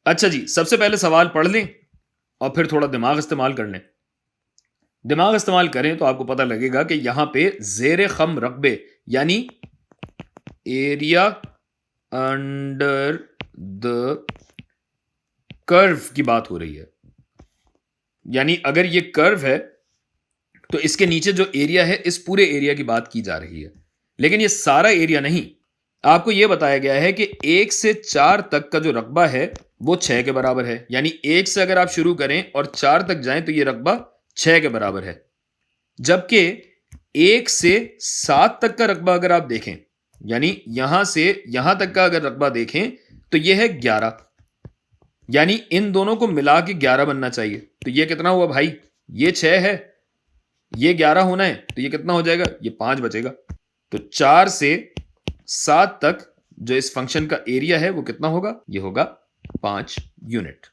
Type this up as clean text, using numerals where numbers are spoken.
अच्छा जी, सबसे पहले सवाल पढ़ लें और फिर थोड़ा दिमाग इस्तेमाल कर लें। दिमाग इस्तेमाल करें तो आपको पता लगेगा कि यहां पे ज़ेर खम रकबे यानी एरिया अंडर द कर्व की बात हो रही है। यानी अगर ये कर्व है तो इसके नीचे जो एरिया है इस पूरे एरिया की बात की जा रही है। लेकिन ये सारा एरिया नहीं, आपको ये बताया गया है कि 1 से 4 तक का जो रकबा है वो 6 के बराबर है। यानी 1 से अगर आप शुरू करें और 4 तक जाएं तो ये रकबा 6 के बराबर है। जबकि 1 से 7 तक का रकबा अगर आप देखें, यानी यहां से यहां तक का अगर रकबा देखें तो यह है 11। यानी इन दोनों को मिला के 11 बनना चाहिए। तो ये कितना हुआ भाई? ये 6 है, ये 11 होना है, तो ये कितना हो जाएगा? ये 5 बचेगा। तो 4 से 7 तक जो इस फंक्शन का एरिया है वो कितना होगा? ये होगा 5 यूनिट।